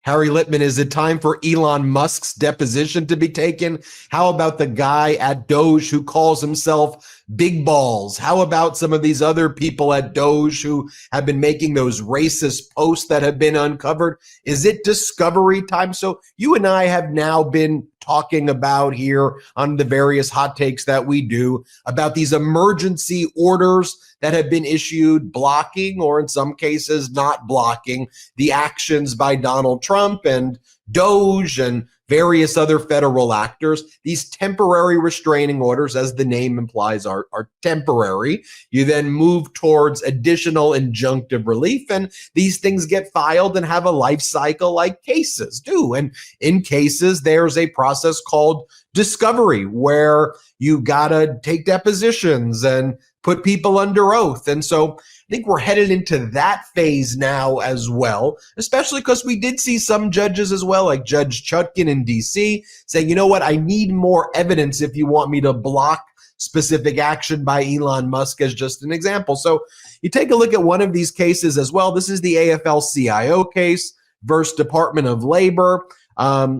Harry Littman, is it time for Elon Musk's deposition to be taken? How about the guy at Doge who calls himself Big Balls? How about some of these other people at Doge who have been making those racist posts that have been uncovered? Is it discovery time? So you and I have now been talking about here on the various hot takes that we do about these emergency orders that have been issued blocking, or in some cases not blocking, the actions by Donald Trump and Doge and various other federal actors. These temporary restraining orders, as the name implies, are temporary. You then move towards additional injunctive relief, and these things get filed and have a life cycle like cases do. And in cases, there's a process called discovery where you gotta take depositions and put people under oath. And so I think we're headed into that phase now as well, especially because we did see some judges as well, like Judge Chutkan in DC, saying, you know what, I need more evidence if you want me to block specific action by Elon Musk, as just an example. So you take a look at one of these cases as well. This is the AFL-CIO case versus Department of Labor.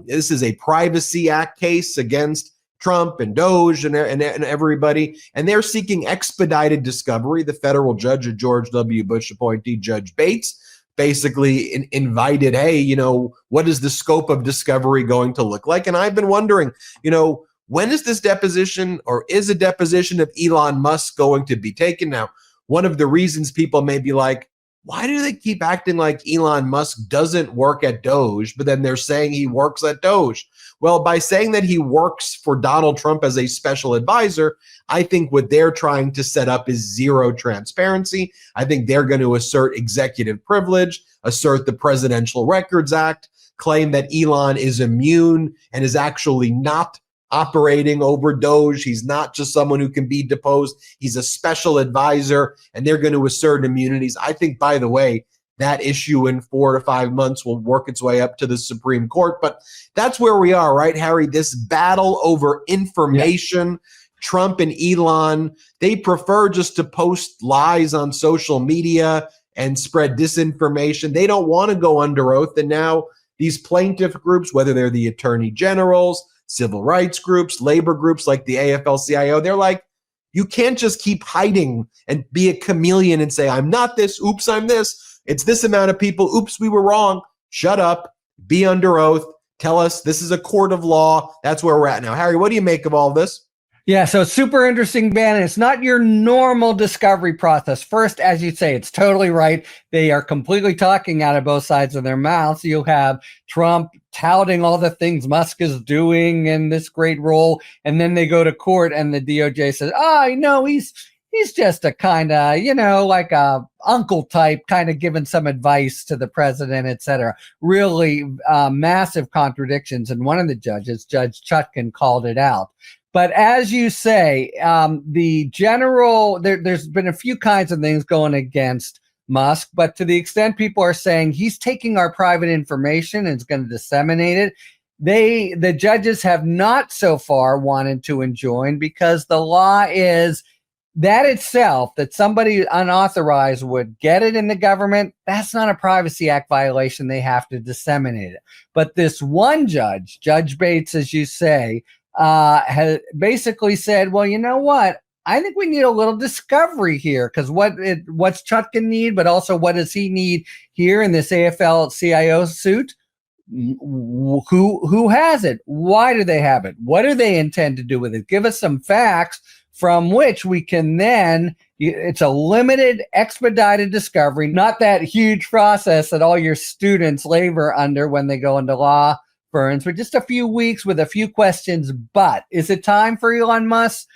This is a Privacy Act case against Trump and Doge and everybody, and they're seeking expedited discovery. The federal judge, a George W. Bush appointee, Judge Bates, basically invited, hey, you know, what is the scope of discovery going to look like? And I've been wondering, you know, when is this deposition, or is a deposition of Elon Musk going to be taken? Now, one of the reasons people may be like, why do they keep acting like Elon Musk doesn't work at Doge, but then they're saying he works at Doge? Well, by saying that he works for Donald Trump as a special advisor, I think what they're trying to set up is zero transparency. I think they're going to assert executive privilege, assert the Presidential Records Act, claim that Elon is immune and is actually not operating over Doge. He's not just someone who can be deposed. He's a special advisor, and they're going to assert immunities. I think, by the way, that issue in 4 to 5 months will work its way up to the Supreme Court. But that's where we are, right, Harry? This battle over information. Yeah. Trump and Elon, they prefer just to post lies on social media and spread disinformation. They don't want to go under oath. And now these plaintiff groups, whether they're the attorney generals, civil rights groups, labor groups like the AFL-CIO, they're like, you can't just keep hiding and be a chameleon and say, I'm not this, oops, I'm this. It's this amount of people, oops, we were wrong. Shut up, be under oath, tell us this is a court of law. That's where we're at now. Harry, what do you make of all this? Yeah, so it's super interesting, Ben. And it's not your normal discovery process. First, as you say, it's totally right. They are completely talking out of both sides of their mouths. You'll have Trump touting all the things Musk is doing and this great role. And then they go to court and the DOJ says, oh, no, he's just a kind of, you know, like a uncle type, kind of giving some advice to the president, et cetera. Really massive contradictions. And one of the judges, Judge Chutkan, called it out. But as you say, the general, there's been a few kinds of things going against Musk, but to the extent people are saying he's taking our private information and is going to disseminate it, the judges have not so far wanted to enjoin, because the law is that itself, that somebody unauthorized would get it in the government, that's not a Privacy Act violation. They have to disseminate it. But this one judge, Judge Bates, as you say, has basically said, well, you know what? I think we need a little discovery here, because what's Chutkan need, but also what does he need here in this AFL-CIO suit? Who has it? Why do they have it? What do they intend to do with it? Give us some facts from which we can then, it's a limited, expedited discovery, not that huge process that all your students labor under when they go into law firms, but just a few weeks with a few questions. But is it time for Elon Musk's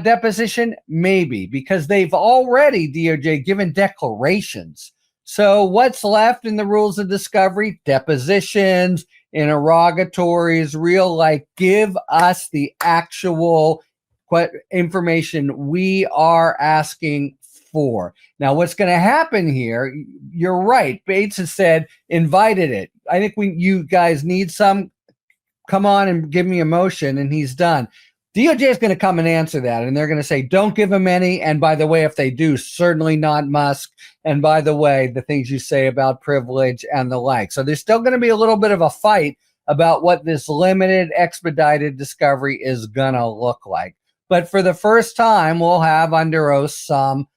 deposition? Maybe, because they've already, DOJ, given declarations. So what's left in the rules of discovery? Depositions, interrogatories, real, like, give us the actual what information we are asking for. Now, what's going to happen here, you're right, Bates has said, invited it. I think you guys need some, come on and give me a motion, and he's done. DOJ is going to come and answer that, and they're going to say, don't give them any. And by the way, if they do, certainly not Musk. And by the way, the things you say about privilege and the like. So there's still going to be a little bit of a fight about what this limited expedited discovery is going to look like. But for the first time, we'll have under oath some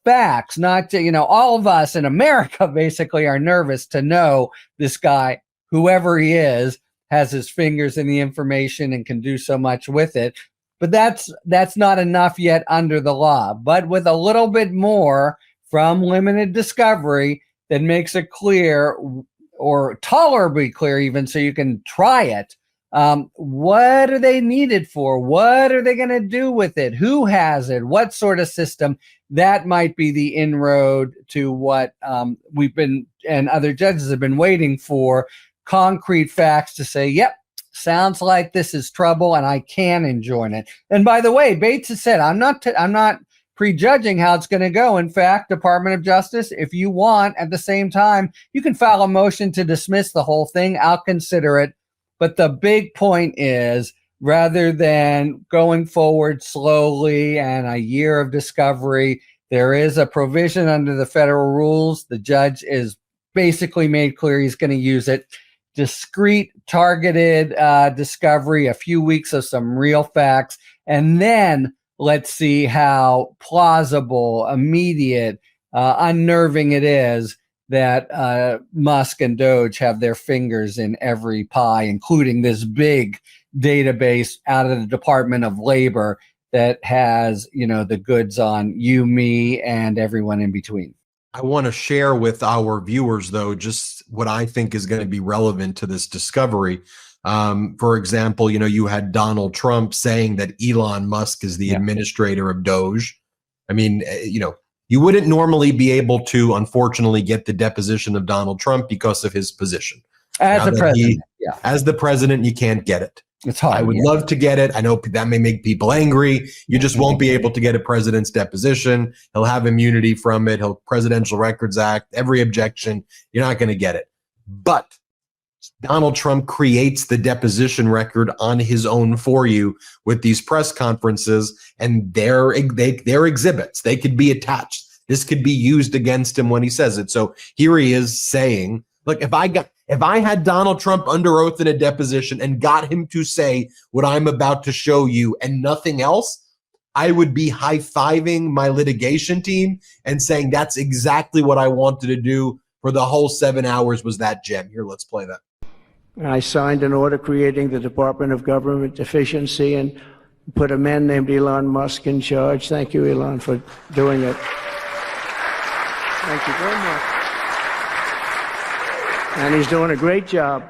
facts, not to, all of us in America basically are nervous to know this guy, whoever he is, has his fingers in the information and can do so much with it. But that's not enough yet under the law. But with a little bit more from limited discovery that makes it clear, or tolerably clear even, so you can try it, what are they needed for? What are they going to do with it? Who has it? What sort of system? That might be the inroad to what we've been, and other judges have been waiting for, concrete facts to say, yep, sounds like this is trouble and I can enjoin it. And by the way, Bates has said, I'm not prejudging how it's going to go. In fact, Department of Justice, if you want, at the same time, you can file a motion to dismiss the whole thing. I'll consider it. But the big point is, rather than going forward slowly and a year of discovery, there is a provision under the federal rules. The judge is basically made clear he's going to use it. Discrete, targeted discovery, a few weeks of some real facts, and then let's see how plausible, immediate, unnerving it is that Musk and Doge have their fingers in every pie, including this big database out of the Department of Labor that has, the goods on you, me, and everyone in between. I want to share with our viewers, though, just what I think is going to be relevant to this discovery. For example, you had Donald Trump saying that Elon Musk is the administrator of Doge. I mean, you wouldn't normally be able to, unfortunately, get the deposition of Donald Trump because of his position. As the president. As the president, you can't get it. It's hard. I would love to get it. I know that may make people angry. You just won't be able to get a president's deposition. He'll have immunity from it. Presidential Records Act, every objection. You're not going to get it. But Donald Trump creates the deposition record on his own for you with these press conferences, and they're exhibits. They could be attached. This could be used against him when he says it. So here he is saying, look, if I had Donald Trump under oath in a deposition and got him to say what I'm about to show you and nothing else, I would be high-fiving my litigation team and saying that's exactly what I wanted to do for the whole 7 hours was that gem. Here, let's play that. I signed an order creating the Department of Government Efficiency and put a man named Elon Musk in charge. Thank you, Elon, for doing it. Thank you very much. And he's doing a great job.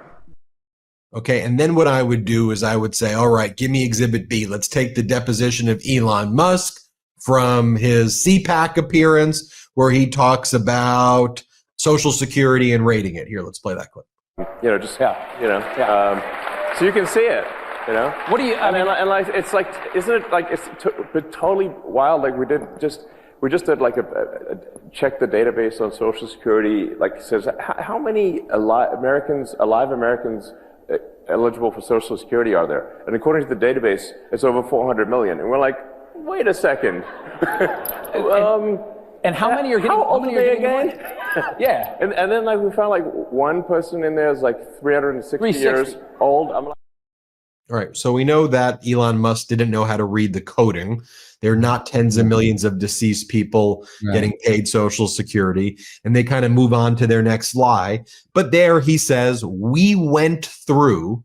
Okay, and then what I would do is I would say, all right, give me Exhibit B. Let's take the deposition of Elon Musk from his CPAC appearance where he talks about Social Security and rating it. Here, let's play that clip. So you can see it, What do you, it's like, isn't it like, it's totally wild, like we just did like a check the database on Social Security, like it says, how many alive Americans eligible for Social Security are there? And according to the database, it's over 400 million. And we're like, wait a second. and how many are getting, how old are they again? Yeah. And then like we found like one person in there is like 360 years old. I'm like, all right, so we know that Elon Musk didn't know how to read the coding. There are not tens of millions of deceased people getting paid Social Security, and they kind of move on to their next lie. But there he says, we went through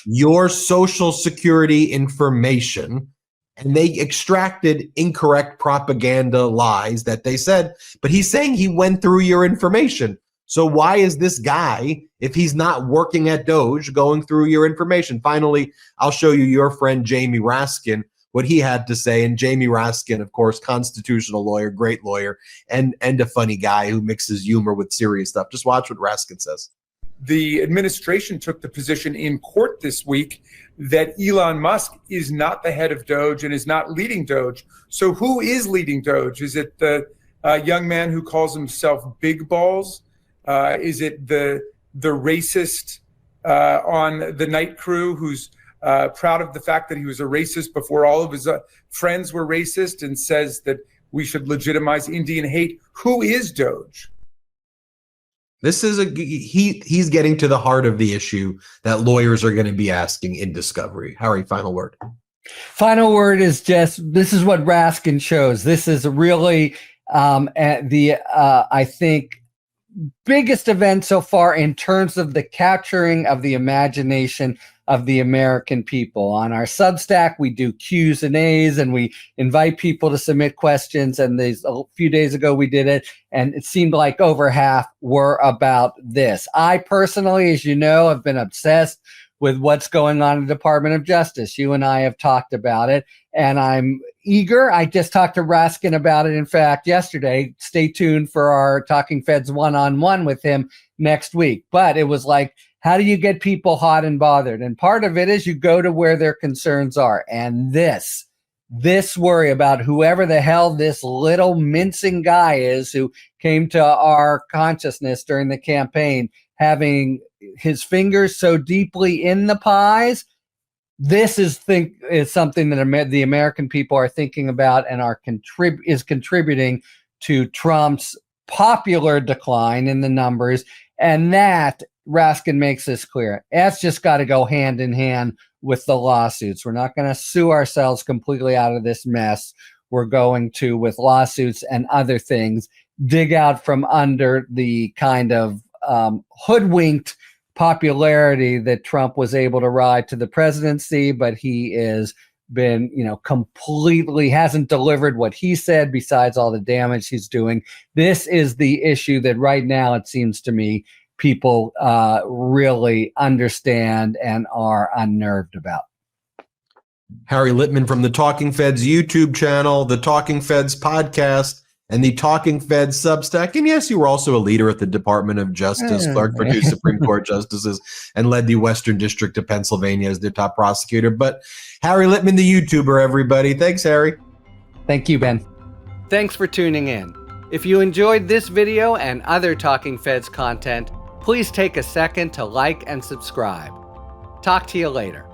your Social Security information, and they extracted incorrect propaganda lies that they said, but he's saying he went through your information. So why is this guy, if he's not working at Doge, going through your information? Finally, I'll show you your friend Jamie Raskin, what he had to say. And Jamie Raskin, of course, constitutional lawyer, great lawyer, and a funny guy who mixes humor with serious stuff. Just watch what Raskin says. The administration took the position in court this week that Elon Musk is not the head of Doge and is not leading Doge. So who is leading Doge? Is it the young man who calls himself Big Balls? Is it the racist on the night crew who's proud of the fact that he was a racist before all of his friends were racist, and says that we should legitimize Indian hate. Who is Doge? This is he's getting to the heart of the issue that lawyers are going to be asking in discovery. Harry, final word. Final word is just, this is what Raskin shows. This is really I think, biggest event so far in terms of the capturing of the imagination of the American people. On our Substack, we do Q's and A's, and we invite people to submit questions. And a few days ago, we did it, and it seemed like over half were about this. I personally, as you know, have been obsessed with what's going on in the Department of Justice. You and I have talked about it, and I'm eager. I just talked to Raskin about it, in fact, yesterday. Stay tuned for our Talking Feds one-on-one with him next week. But it was like, how do you get people hot and bothered? And part of it is you go to where their concerns are. And this worry about whoever the hell this little mincing guy is who came to our consciousness during the campaign, having his fingers so deeply in the pies, this is something that the American people are thinking about and is contributing to Trump's popular decline in the numbers. And that, Raskin makes this clear, that's just got to go hand in hand with the lawsuits. We're not going to sue ourselves completely out of this mess. We're going to, with lawsuits and other things, dig out from under the kind of hoodwinked popularity that Trump was able to ride to the presidency, but he is been, completely hasn't delivered what he said, besides all the damage he's doing. This is the issue that right now, it seems to me, people really understand and are unnerved about. Harry Litman from the Talking Feds YouTube channel, the Talking Feds podcast, and the Talking Feds Substack. And yes, you were also a leader at the Department of Justice, clerked for 2 Supreme Court justices, and led the Western District of Pennsylvania as their top prosecutor. But Harry Litman, the YouTuber, everybody. Thanks, Harry. Thank you, Ben. Thanks for tuning in. If you enjoyed this video and other Talking Feds content, please take a second to like and subscribe. Talk to you later.